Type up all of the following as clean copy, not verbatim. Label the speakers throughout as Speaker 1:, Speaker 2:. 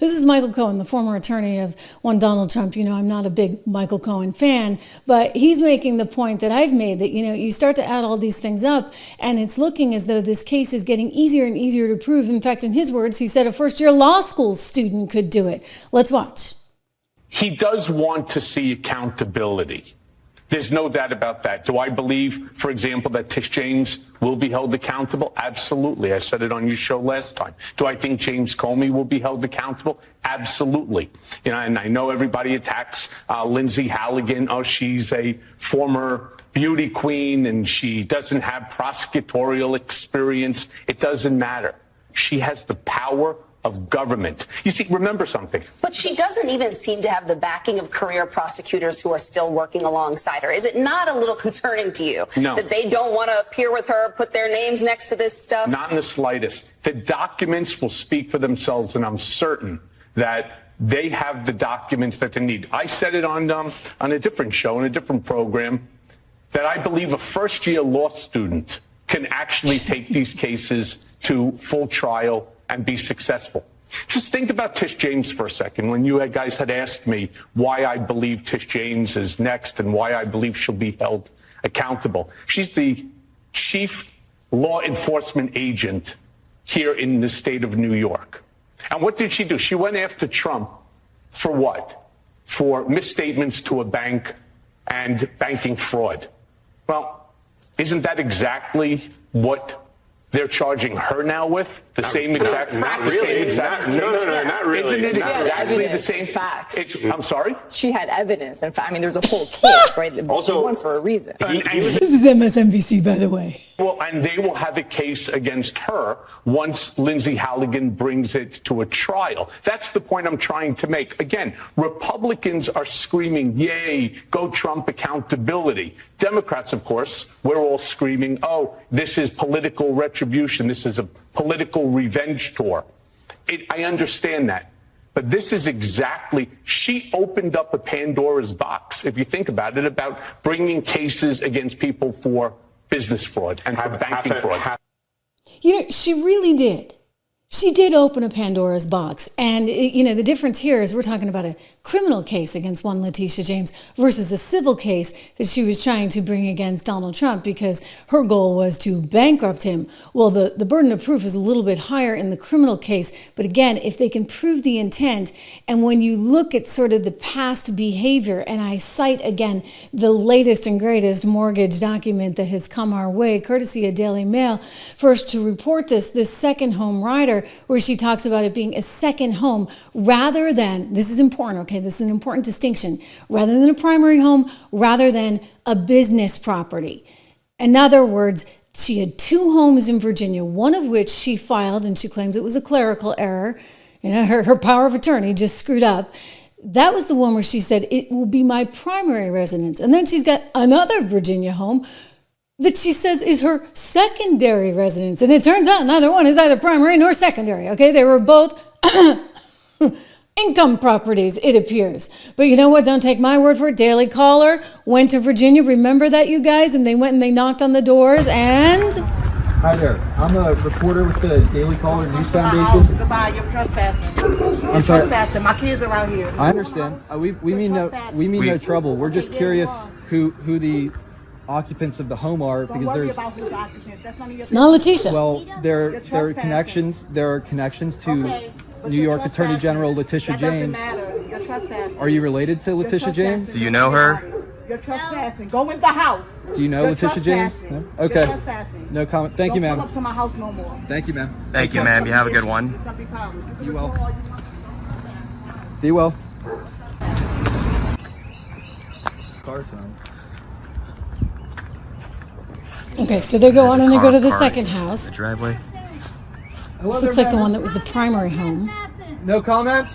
Speaker 1: This is Michael Cohen, the former attorney of one Donald Trump. You know, I'm not a big Michael Cohen fan, but he's making the point that I've made that, you know, you start to add all these things up and it's looking as though this case is getting easier and easier to prove. In fact, in his words, he said a first-year law school student could do it. Let's watch.
Speaker 2: He does want to see accountability. There's no doubt about that. Do I believe, for example, that Tish James will be held accountable? Absolutely. I said it on your show last time. Do I think James Comey will be held accountable? Absolutely. You know, and I know everybody attacks Lindsay Halligan. Oh, she's a former beauty queen and she doesn't have prosecutorial experience. It doesn't matter. She has the power of government. You see, remember something.
Speaker 3: But she doesn't even seem to have the backing of career prosecutors who are still working alongside her. Is it not a little concerning to you that they don't want to appear with her, put their names next to this stuff?
Speaker 2: Not in the slightest. The documents will speak for themselves, and I'm certain that they have the documents that they need. I said it on a different show, in a different program, that I believe a first-year law student can actually take these cases to full trial and be successful. Just think about Tish James for a second. When you guys had asked me why I believe Tish James is next and why I believe she'll be held accountable. She's the chief law enforcement agent here in the state of New York. And what did she do? She went after Trump for what? For misstatements to a bank and banking fraud. Well, isn't that exactly what they're charging her now with? The same exact,
Speaker 4: not really. Not really.
Speaker 2: Isn't it exactly the same?
Speaker 5: Facts.
Speaker 2: I'm sorry?
Speaker 5: She had evidence. In fact, I mean, there's a whole case, right? Also, one for a reason.
Speaker 1: This is MSNBC, by the way.
Speaker 2: Well, and they will have a case against her once Lindsay Halligan brings it to a trial. That's the point I'm trying to make. Again, Republicans are screaming, yay, go Trump accountability. Democrats, of course, we're all screaming, oh, this is political retribution. This is a political revenge tour. I understand that. But this is exactly, she opened up a Pandora's box, if you think about it, about bringing cases against people for business fraud and for banking fraud.
Speaker 1: You know, she really did. She did open a Pandora's box. And, you know, the difference here is we're talking about a criminal case against one Letitia James versus a civil case that she was trying to bring against Donald Trump because her goal was to bankrupt him. Well, the burden of proof is a little bit higher in the criminal case. But again, if they can prove the intent, and when you look at sort of the past behavior, and I cite again the latest and greatest mortgage document that has come our way, courtesy of Daily Mail, first to report this second home rider, where she talks about it being a second home rather than, this is important, okay, this is an important distinction, rather than a primary home, rather than a business property. In other words, she had two homes in Virginia, one of which she filed, and she claims it was a clerical error. You know, her power of attorney just screwed up. That was the one where she said, it will be my primary residence. And then she's got another Virginia home that she says is her secondary residence. And it turns out neither one is either primary nor secondary, okay? They were both income properties, it appears. But you know what? Don't take my word for it. Daily Caller went to Virginia. Remember that, you guys? And they went and they knocked on the doors and...
Speaker 6: Hi there. I'm a reporter with the Daily Caller News Foundation.
Speaker 7: Goodbye, you're trespassing.
Speaker 6: I'm sorry.
Speaker 7: Trespassing. My kids are out here.
Speaker 6: I understand. We mean no trouble. We're just curious who the occupants of the home are, because there's
Speaker 1: it's not Letitia.
Speaker 6: Well, there are connections. There are connections to New York Attorney General Letitia James.
Speaker 7: You're trespassing.
Speaker 6: Are you related to Letitia James?
Speaker 8: Do you know her?
Speaker 7: You're trespassing. Go in the house.
Speaker 6: Do you know Letitia James? No? Okay.
Speaker 7: You're trespassing.
Speaker 6: No comment. Thank you, ma'am.
Speaker 7: Don't come up to my house no more.
Speaker 6: Thank you, ma'am.
Speaker 8: Thank you, ma'am. You have a good one.
Speaker 6: Be well. Be well. Car sound.
Speaker 1: Okay, so they go on and they go to the second house.
Speaker 8: The driveway.
Speaker 1: This looks like the one that was the primary home.
Speaker 6: No comment?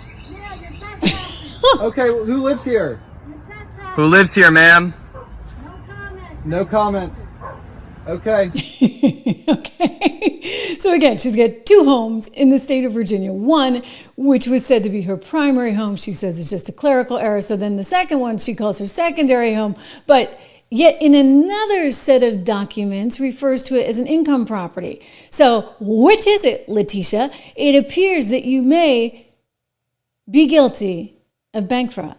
Speaker 6: Okay, who lives here?
Speaker 8: Who lives here, ma'am?
Speaker 6: No comment. Okay.
Speaker 1: Okay. So again, she's got two homes in the state of Virginia. One, which was said to be her primary home, she says is just a clerical error. So then the second one, she calls her secondary home. But yet in another set of documents refers to it as an income property. So which is it, Letitia? It appears that you may be guilty of bank fraud.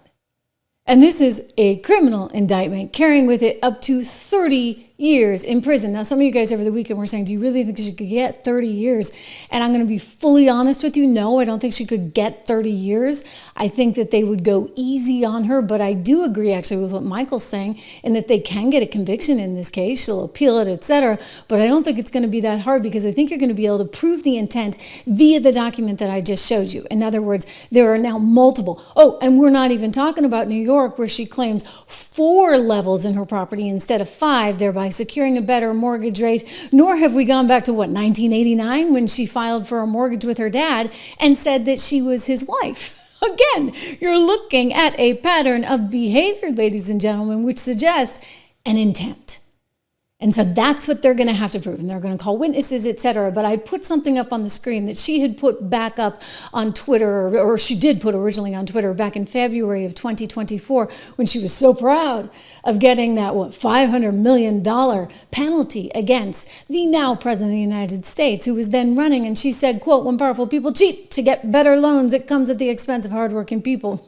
Speaker 1: And this is a criminal indictment carrying with it up to 30 years in prison. Now, some of you guys over the weekend were saying, do you really think she could get 30 years? And I'm going to be fully honest with you. No, I don't think she could get 30 years. I think that they would go easy on her. But I do agree actually with what Michael's saying in that they can get a conviction in this case. She'll appeal it, etc. But I don't think it's going to be that hard because I think you're going to be able to prove the intent via the document that I just showed you. In other words, there are now multiple. Oh, and we're not even talking about New York where she claims 4 levels in her property instead of 5, thereby securing a better mortgage rate, nor have we gone back to 1989 when she filed for a mortgage with her dad and said that she was his wife. Again, you're looking at a pattern of behavior, ladies and gentlemen, which suggests an intent. And so that's what they're going to have to prove. And they're going to call witnesses, etc. But I put something up on the screen that she had put back up on Twitter, or she did put originally on Twitter back in February of 2024 when she was so proud of getting that, $500 million penalty against the now president of the United States, who was then running. And she said, quote, when powerful people cheat to get better loans, it comes at the expense of hardworking people.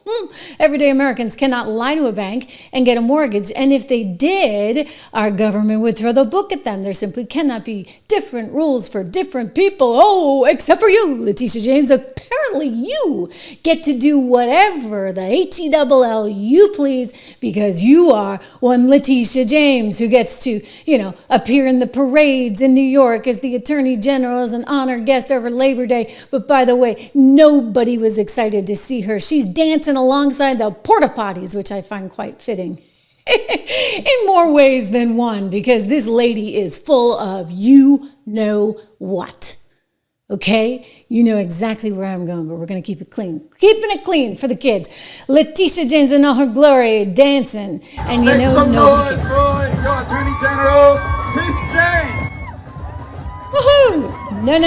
Speaker 1: Everyday Americans cannot lie to a bank and get a mortgage. And if they did, our government would throw the book at them. There simply cannot be different rules for different people. Oh, except for you, Letitia James. Apparently you get to do whatever the H-E-double-L you please because you are one Letitia James who gets to, appear in the parades in New York as the Attorney General as an honored guest over Labor Day. But by the way, nobody was excited to see her. She's dancing alongside the porta potties, which I find quite fitting. In more ways than one, because this lady is full of you know what. Okay? You know exactly where I'm going, but we're going to keep it clean. Keeping it clean for the kids. Letitia James in all her glory, dancing, and nobody cares.
Speaker 9: Your Attorney General, Trish James.
Speaker 1: Woohoo! No.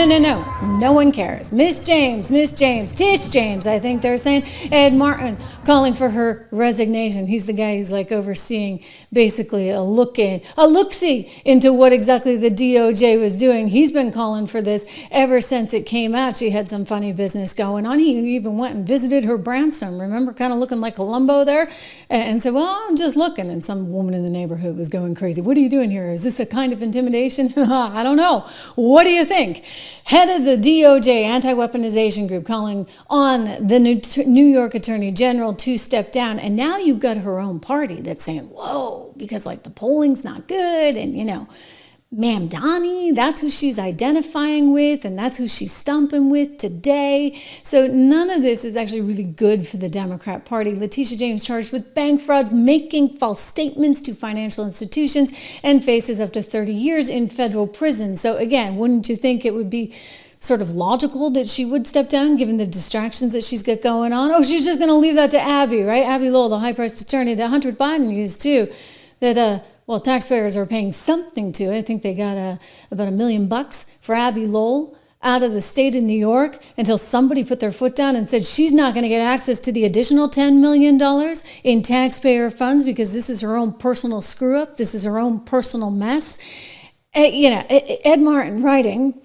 Speaker 1: No one cares. Miss James, Tish James, I think they're saying. Ed Martin calling for her resignation. He's the guy who's overseeing basically a look-see into what exactly the DOJ was doing. He's been calling for this ever since it came out. She had some funny business going on. He even went and visited her brownstone. Remember, kind of looking like Columbo there? And said, well, I'm just looking. And some woman in the neighborhood was going crazy. What are you doing here? Is this a kind of intimidation? I don't know. What do you think? Head of the DOJ anti-weaponization group calling on the New York Attorney General to step down. And now you've got her own party that's saying, whoa, because the polling's not good. And, Ma'am Donnie, that's who she's identifying with, and that's who she's stumping with today. So none of this is actually really good for the Democrat Party. Letitia James charged with bank fraud, making false statements to financial institutions, and faces up to 30 years in federal prison. So again, wouldn't you think it would be sort of logical that she would step down given the distractions that she's got going on? Oh, she's just going to leave that to Abby, right? Abby Lowell, the high-priced attorney that Hunter Biden used too, that taxpayers are paying something to. I think they got about $1 million for Abby Lowell out of the state of New York until somebody put their foot down and said she's not going to get access to the additional $10 million in taxpayer funds because this is her own personal screw-up. This is her own personal mess. Ed Martin writing,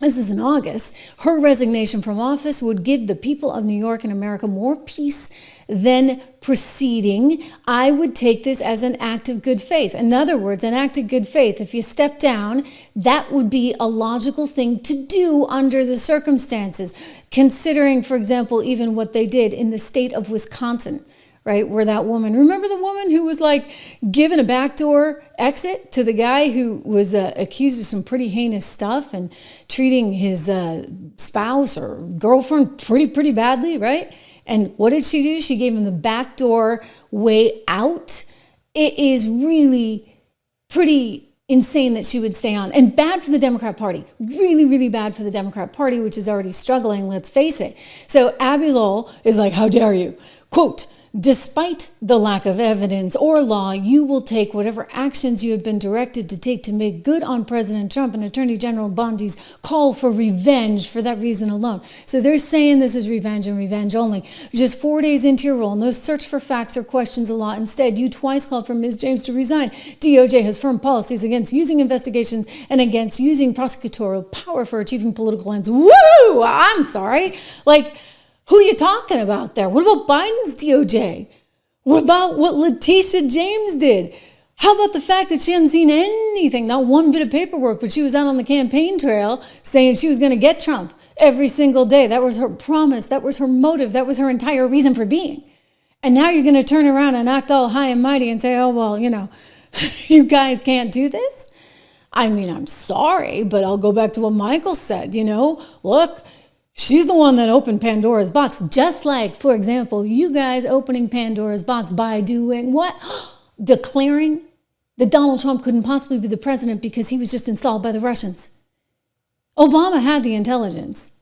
Speaker 1: this is in August, her resignation from office would give the people of New York and America more peace than proceeding. I would take this as an act of good faith. In other words, an act of good faith. If you step down, that would be a logical thing to do under the circumstances, considering, for example, even what they did in the state of Wisconsin, right? Where that woman, remember the woman who was giving a backdoor exit to the guy who was accused of some pretty heinous stuff and treating his spouse or girlfriend pretty badly, right? And what did she do? She gave him the backdoor way out. It is really pretty insane that she would stay on. And bad for the Democrat Party. Really, really bad for the Democrat Party, which is already struggling, let's face it. So Abby Lowell is how dare you? Quote, despite the lack of evidence or law, you will take whatever actions you have been directed to take to make good on President Trump and Attorney General Bondi's call for revenge for that reason alone. So they're saying this is revenge and revenge only. Just 4 days into your role, no search for facts or questions of law. Instead, you twice called for Ms. James to resign. DOJ has firm policies against using investigations and against using prosecutorial power for achieving political ends. Woo! I'm sorry. Who are you talking about there? What about Biden's DOJ? What about what Letitia James did? How about the fact that she hadn't seen anything, not one bit of paperwork, but she was out on the campaign trail saying she was going to get Trump every single day. That was her promise. That was her motive. That was her entire reason for being. And now you're going to turn around and act all high and mighty and say, oh, well, you know, you guys can't do this? I mean, I'm sorry, but I'll go back to what Michael said, you know, look, she's the one that opened Pandora's box, just like, for example, you guys opening Pandora's box by doing what? Declaring that Donald Trump couldn't possibly be the president because he was just installed by the Russians. Obama had the intelligence.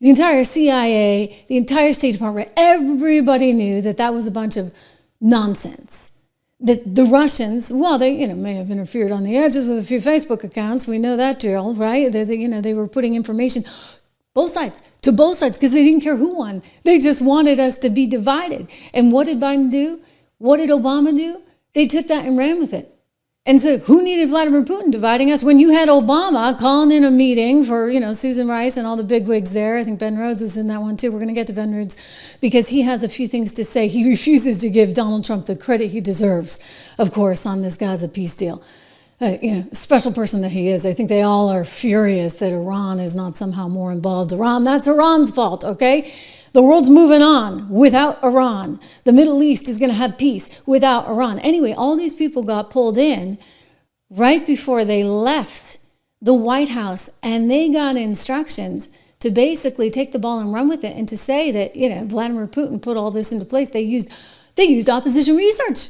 Speaker 1: The entire CIA, the entire State Department, everybody knew that that was a bunch of nonsense. That the Russians, well, they may have interfered on the edges with a few Facebook accounts. We know that drill, right? They were putting information both sides, because they didn't care who won. They just wanted us to be divided. And what did Biden do? What did Obama do? They took that and ran with it. And so who needed Vladimir Putin dividing us when you had Obama calling in a meeting for, Susan Rice and all the bigwigs there? I think Ben Rhodes was in that one too. We're going to get to Ben Rhodes because he has a few things to say. He refuses to give Donald Trump the credit he deserves, of course, on this Gaza peace deal. Special person that he is. I think they all are furious that Iran is not somehow more involved. That's Iran's fault, okay? The world's moving on without Iran. The Middle East is going to have peace without Iran. Anyway, all these people got pulled in right before they left the White House, and they got instructions to basically take the ball and run with it and to say that, Vladimir Putin put all this into place. They used opposition research,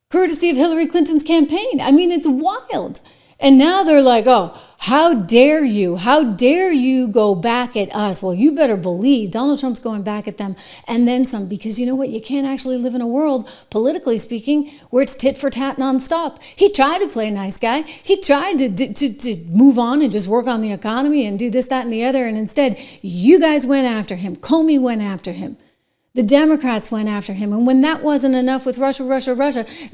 Speaker 1: courtesy of Hillary Clinton's campaign. I mean, it's wild. And now they're like, oh, how dare you? How dare you go back at us? Well, you better believe Donald Trump's going back at them and then some, because you know what? You can't actually live in a world, politically speaking, where it's tit for tat nonstop. He tried to play nice guy. He tried to move on and just work on the economy and do this, that, and the other. And instead, you guys went after him. Comey went after him. The Democrats went after him. And when that wasn't enough with Russia,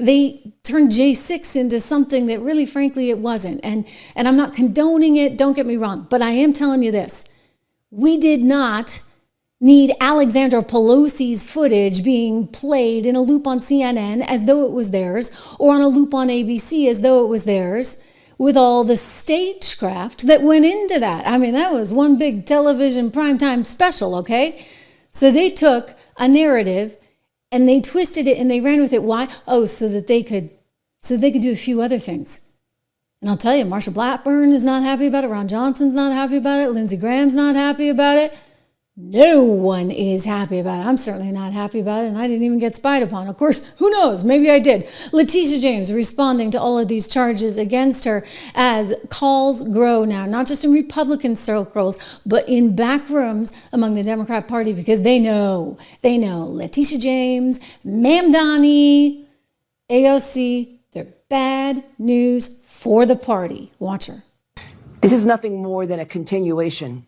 Speaker 1: they turned J6 into something that really, frankly, it wasn't. And I'm not condoning it, don't get me wrong, but I am telling you this. We did not need Alexandra Pelosi's footage being played in a loop on CNN as though it was theirs, or on a loop on ABC as though it was theirs, with all the stagecraft that went into that. I mean, that was one big television primetime special, okay? So they took a narrative and they twisted it and they ran with it. Why? Oh, so they could do a few other things. And I'll tell you, Marsha Blackburn is not happy about it. Ron Johnson's not happy about it. Lindsey Graham's not happy about it. No one is happy about it. I'm certainly not happy about it, and I didn't even get spied upon. Of course, who knows? Maybe I did. Letitia James responding to all of these charges against her as calls grow now, not just in Republican circles, but in back rooms among the Democrat Party, because they know. Letitia James, Mamdani, AOC, they're bad news for the party. Watch her.
Speaker 10: This is nothing more than a continuation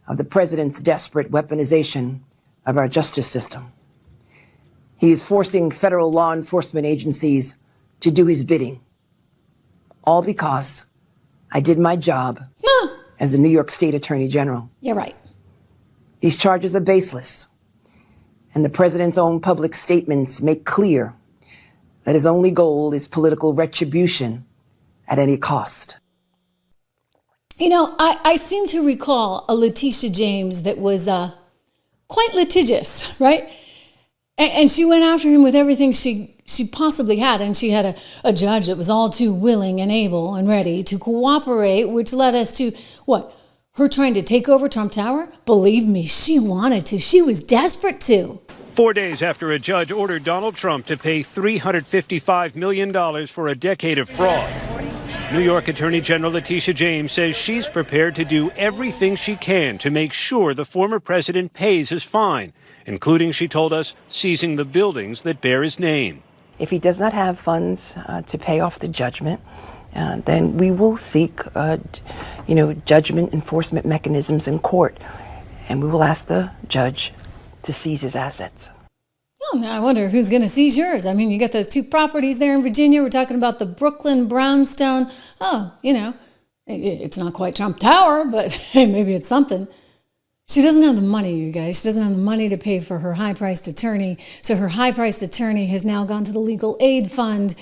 Speaker 10: of the president's desperate weaponization of our justice system. He is forcing federal law enforcement agencies to do his bidding, all because I did my job as the New York State Attorney General.
Speaker 1: You're right.
Speaker 10: These charges are baseless, and the president's own public statements make clear that his only goal is political retribution at any cost.
Speaker 1: I seem to recall a Letitia James that was quite litigious, right? And she went after him with everything she possibly had. And she had a judge that was all too willing and able and ready to cooperate, which led us to, what? Her trying to take over Trump Tower? Believe me, she wanted to. She was desperate to.
Speaker 11: 4 days after a judge ordered Donald Trump to pay $355 million for a decade of fraud, New York Attorney General Letitia James says she's prepared to do everything she can to make sure the former president pays his fine, including, she told us, seizing the buildings that bear his name.
Speaker 10: If he does not have funds to pay off the judgment, then we will seek, judgment enforcement mechanisms in court, and we will ask the judge to seize his assets.
Speaker 1: Oh, now I wonder who's going to seize yours. I mean, you got those two properties there in Virginia. We're talking about the Brooklyn brownstone. Oh, it's not quite Trump Tower, but hey, maybe it's something. She doesn't have the money, you guys. She doesn't have the money to pay for her high-priced attorney. So her high-priced attorney has now gone to the legal aid fund,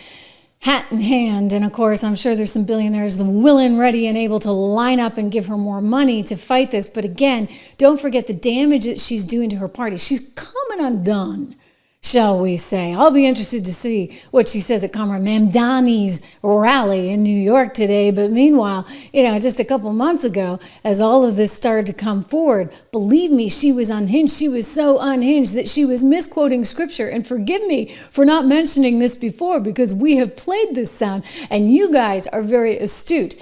Speaker 1: hat in hand. And of course, I'm sure there's some billionaires willing, ready, and able to line up and give her more money to fight this. But again, don't forget the damage that she's doing to her party. She's coming undone, shall we say. I'll be interested to see what she says at Comrade Mamdani's rally in New York today. But meanwhile, just a couple months ago, as all of this started to come forward, believe me, she was unhinged. She was so unhinged that she was misquoting scripture. And forgive me for not mentioning this before, because we have played this sound and you guys are very astute.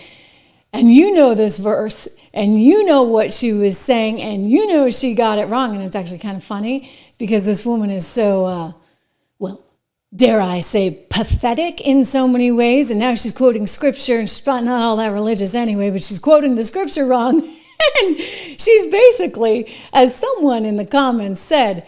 Speaker 1: And you know this verse, and you know what she was saying, and you know she got it wrong. And it's actually kind of funny because this woman is so, dare I say, pathetic in so many ways. And now she's quoting scripture, and she's not all that religious anyway, but she's quoting the scripture wrong. And she's basically, as someone in the comments said,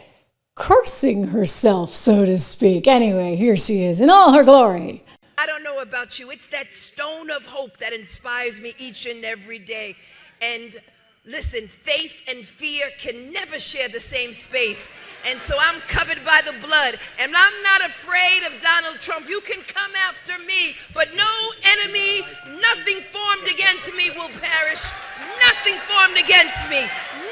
Speaker 1: cursing herself, so to speak. Anyway, here she is in all her glory.
Speaker 12: I don't know about you. It's that stone of hope that inspires me each and every day. And listen, faith and fear can never share the same space. And so I'm covered by the blood. And I'm not afraid of Donald Trump. You can come after me, but no enemy, nothing formed against me will perish. Nothing formed against me.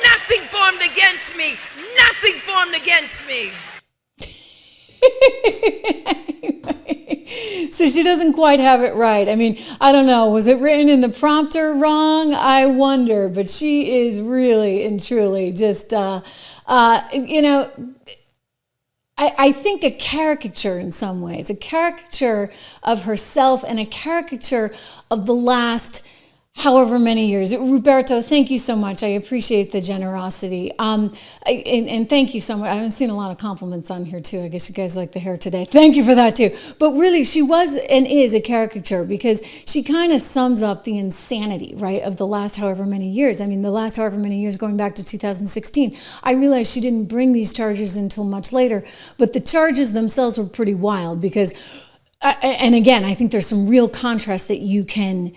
Speaker 12: Nothing formed against me. Nothing formed against me.
Speaker 1: So she doesn't quite have it right. I mean, I don't know. Was it written in the prompter wrong? I wonder. But she is really and truly just, I think a caricature in some ways, a caricature of herself and a caricature of the last however many years. Roberto, thank you so much. I appreciate the generosity. And thank you so much. I haven't seen a lot of compliments on here too. I guess you guys like the hair today. Thank you for that too. But really, she was and is a caricature because she kind of sums up the insanity, right, of the last however many years. I mean, the last however many years going back to 2016. I realize she didn't bring these charges until much later, but the charges themselves were pretty wild because, and again, I think there's some real contrast that you can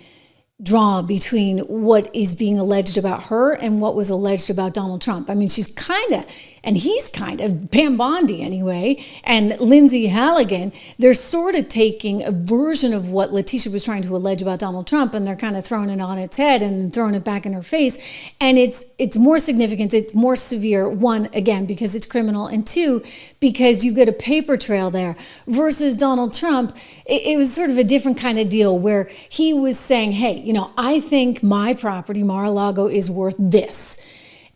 Speaker 1: draw between what is being alleged about her and what was alleged about Donald Trump. I mean, she's kind of, and he's kind of, Pam Bondi anyway, and Lindsay Halligan, they're sort of taking a version of what Letitia was trying to allege about Donald Trump, and they're kind of throwing it on its head and throwing it back in her face. And it's more significant, it's more severe, one, again, because it's criminal, and two, because you've got a paper trail there, versus Donald Trump. It was sort of a different kind of deal where he was saying, hey, I think my property, Mar-a-Lago, is worth this.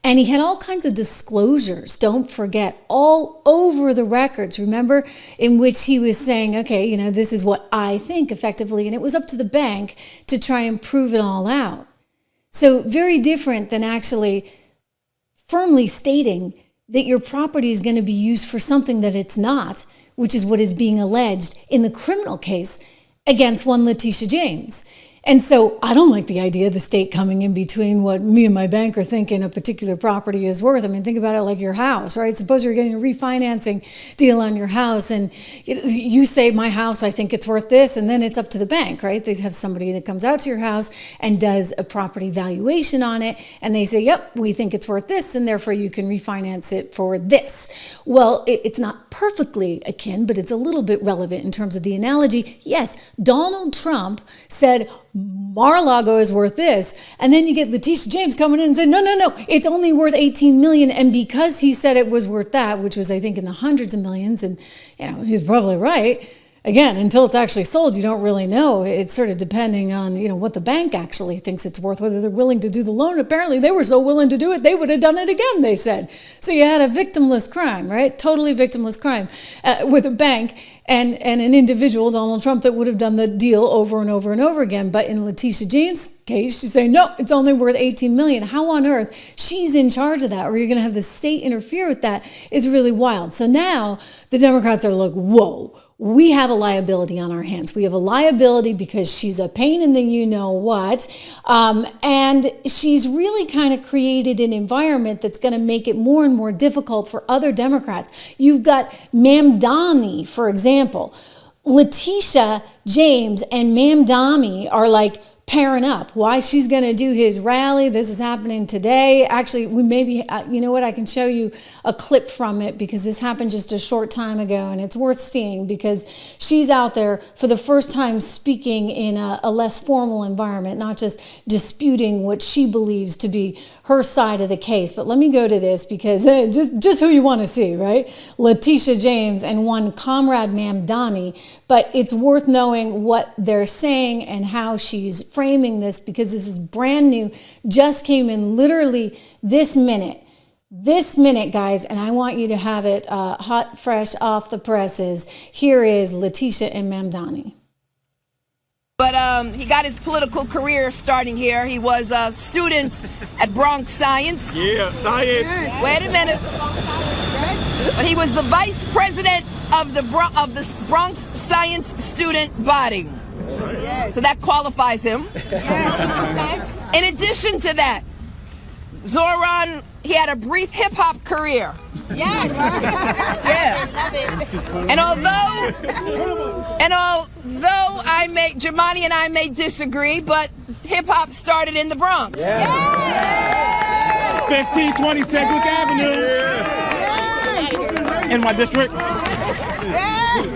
Speaker 1: And he had all kinds of disclosures, don't forget, all over the records, remember, in which he was saying, okay, this is what I think effectively, and it was up to the bank to try and prove it all out. So very different than actually firmly stating that your property is going to be used for something that it's not, which is what is being alleged in the criminal case against one Letitia James. And so I don't like the idea of the state coming in between what me and my bank are thinking a particular property is worth. I mean, think about it like your house, right? Suppose you're getting a refinancing deal on your house and you say, my house, I think it's worth this. And then it's up to the bank, right? They have somebody that comes out to your house and does a property valuation on it. And they say, yep, we think it's worth this. And therefore you can refinance it for this. Well, it's not perfectly akin, but it's a little bit relevant in terms of the analogy. Yes, Donald Trump said, Mar-a-Lago is worth this. And then you get Letitia James coming in and saying, no, it's only worth 18 million. And because he said it was worth that, which was, I think, in the hundreds of millions, and he's probably right. Again, until it's actually sold, you don't really know. It's sort of depending on, what the bank actually thinks it's worth, whether they're willing to do the loan. Apparently, they were so willing to do it, they would have done it again, they said. So you had a victimless crime, right? Totally victimless crime with a bank and an individual, Donald Trump, that would have done the deal over and over and over again. But in Letitia James' case, she's saying, no, it's only worth 18 million. How on earth she's in charge of that, or you're going to have the state interfere with that, is really wild. So now the Democrats are like, whoa, we have a liability on our hands. We have a liability because she's a pain in the you-know-what. And she's really kind of created an environment that's going to make it more and more difficult for other Democrats. You've got Mamdani, for example. Letitia James and Mamdani are like pairing up, why she's going to do his rally. This is happening today. Actually, we maybe, you know what, I can show you a clip from it because this happened just a short time ago, and it's worth seeing because she's out there for the first time speaking in a less formal environment, not just disputing what she believes to be her side of the case. But let me go to this because just who you want to see, right? Letitia James and one Comrade Mamdani. But it's worth knowing what they're saying and how she's framing this because this is brand new, just came in literally this minute, guys, and I want you to have it hot, fresh off the presses. Here is Letitia and Mamdani.
Speaker 12: But he got his political career starting here. He was a student at Bronx Science.
Speaker 4: Yeah, science.
Speaker 12: Wait a minute. But he was the vice president of the Bronx Science student body. So that qualifies him. In addition to that, Zoran, he had a brief hip-hop career.
Speaker 7: Yes.
Speaker 12: Yeah. And although Jamani and I may disagree, but hip-hop started in the Bronx.
Speaker 9: Yeah. 1520 Sedgwick Avenue. In my district.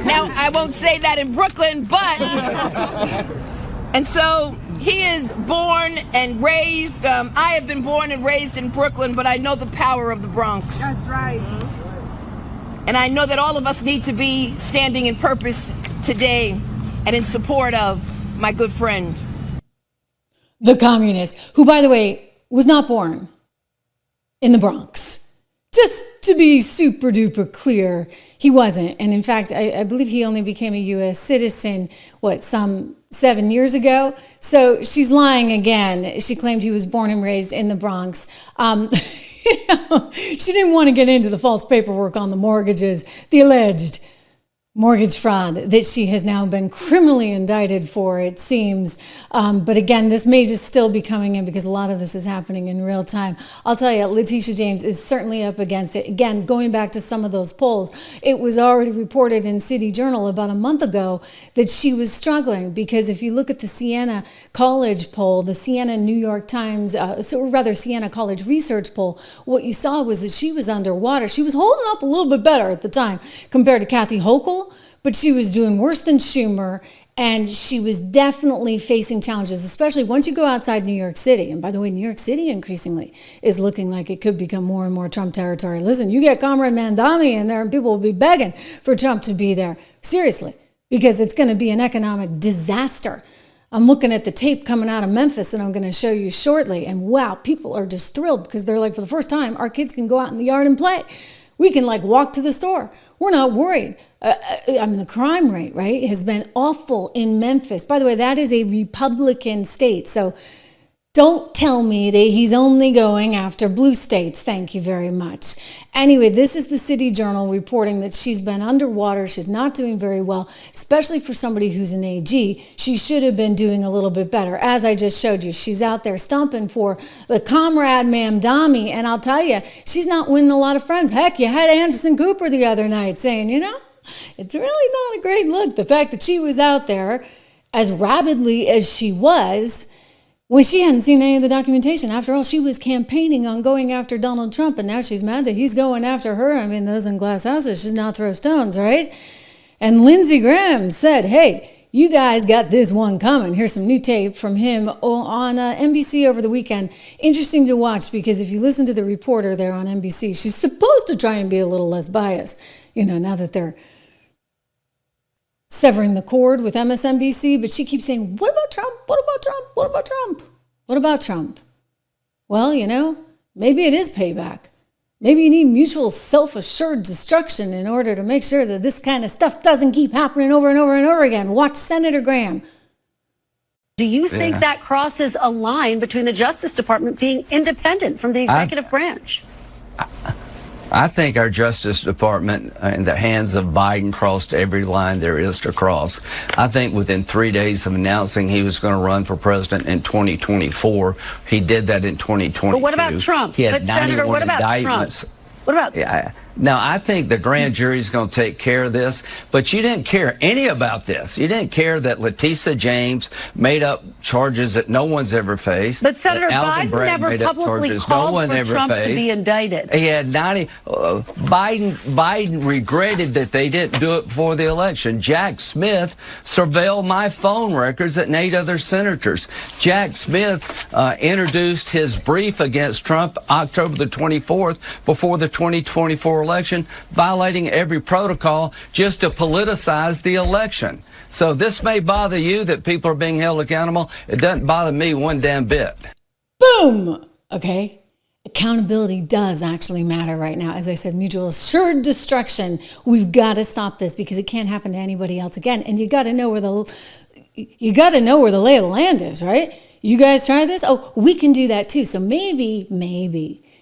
Speaker 12: Now, I won't say that in Brooklyn, but... And so... he is born and raised. I have been born and raised in Brooklyn, but I know the power of the Bronx.
Speaker 7: That's right.
Speaker 12: And I know that all of us need to be standing in purpose today and in support of my good friend.
Speaker 1: The communist, who, by the way, was not born in the Bronx. Just to be super duper clear, he wasn't. And in fact, I believe he only became a U.S. citizen, some 7 years ago. So she's lying again. She claimed he was born and raised in the Bronx. She didn't want to get into the false paperwork on the mortgages, the alleged mortgage fraud that she has now been criminally indicted for, it seems. But again, this may just still be coming in because a lot of this is happening in real time. I'll tell you, Letitia James is certainly up against it. Again, going back to some of those polls, it was already reported in City Journal about a month ago that she was struggling because if you look at the Siena College poll, the Siena New York Times, Siena College research poll, what you saw was that she was underwater. She was holding up a little bit better at the time compared to Kathy Hochul, but she was doing worse than Schumer, and she was definitely facing challenges, especially once you go outside New York City. And by the way, New York City increasingly is looking like it could become more and more Trump territory. Listen, you get Comrade Mamdani in there and people will be begging for Trump to be there. Seriously, because it's going to be an economic disaster. I'm looking at the tape coming out of Memphis and I'm going to show you shortly. And wow, people are just thrilled because they're like, for the first time, our kids can go out in the yard and play. We can walk to the store. We're not worried. The crime rate, right, has been awful in Memphis. By the way, that is a Republican state. So don't tell me that he's only going after blue states. Thank you very much. Anyway, this is the City Journal reporting that she's been underwater. She's not doing very well, especially for somebody who's an AG. She should have been doing a little bit better. As I just showed you, she's out there stomping for the Comrade Mamdani. And I'll tell you, she's not winning a lot of friends. Heck, you had Anderson Cooper the other night saying, it's really not a great look. The fact that she was out there as rabidly as she was when she hadn't seen any of the documentation. After all, she was campaigning on going after Donald Trump, and now she's mad that he's going after her. I mean, those in glass houses should not throw stones, right? And Lindsey Graham said, hey, you guys got this one coming. Here's some new tape from him on NBC over the weekend. Interesting to watch because if you listen to the reporter there on NBC, she's supposed to try and be a little less biased, now that they're severing the cord with MSNBC, but she keeps saying, what about Trump? What about Trump? What about Trump? What about Trump? Well, maybe it is payback. Maybe you need mutual self-assured destruction in order to make sure that this kind of stuff doesn't keep happening over and over and over again. Watch Senator Graham.
Speaker 13: Do you think that crosses a line between the Justice Department being independent from the executive branch?
Speaker 14: I think our Justice Department in the hands of Biden crossed every line there is to cross. I think within 3 days of announcing he was going to run for president in 2024, he did that in 2022.
Speaker 13: But what about Trump?
Speaker 14: He had
Speaker 13: but
Speaker 14: 91
Speaker 13: Senator, what about
Speaker 14: indictments.
Speaker 13: Trump? What about?
Speaker 14: Yeah, Now, I think the grand jury is going to take care of this, but you didn't care any about this. You didn't care that Letitia James made up charges that no one's ever faced.
Speaker 13: But Senator
Speaker 14: Alvin
Speaker 13: Biden
Speaker 14: Bragg
Speaker 13: never
Speaker 14: made up
Speaker 13: publicly
Speaker 14: charges
Speaker 13: called
Speaker 14: no one
Speaker 13: for
Speaker 14: ever
Speaker 13: Trump
Speaker 14: faced.
Speaker 13: to be indicted.
Speaker 14: He had 90. Biden regretted that they didn't do it before the election. Jack Smith surveilled my phone records and 8 other senators. Jack Smith introduced his brief against Trump October the 24th before the 2024 election, violating every protocol just to politicize the election. So this may bother you that people are being held accountable. It doesn't bother me one damn bit.
Speaker 1: Boom! Okay. Accountability does actually matter right now. As I said, mutual assured destruction. We've got to stop this because it can't happen to anybody else again. And you got to know where the lay of the land is, right? You guys try this? Oh, we can do that too. So maybe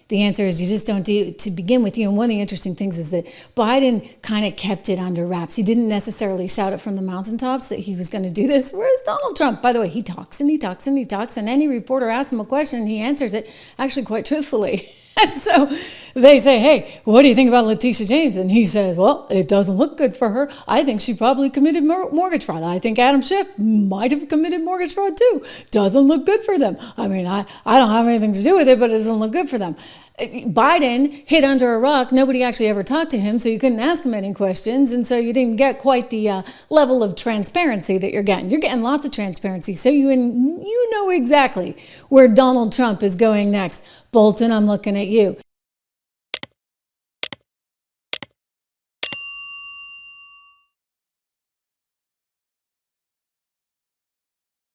Speaker 1: the answer is you just don't do it to begin with. And one of the interesting things is that Biden kind of kept it under wraps. He didn't necessarily shout it from the mountaintops that he was going to do this. Where's Donald Trump? By the way, he talks and he talks and he talks, and any reporter asks him a question and he answers it actually quite truthfully. And so they say, hey, what do you think about Letitia James? And he says, well, it doesn't look good for her. I think she probably committed mortgage fraud. I think Adam Schiff might have committed mortgage fraud too. Doesn't look good for them. I mean, I don't have anything to do with it, but it doesn't look good for them. Biden hid under a rock. Nobody actually ever talked to him, so you couldn't ask him any questions. And so you didn't get quite the level of transparency that you're getting. You're getting lots of transparency, so you know exactly where Donald Trump is going next. Bolton, I'm looking at you.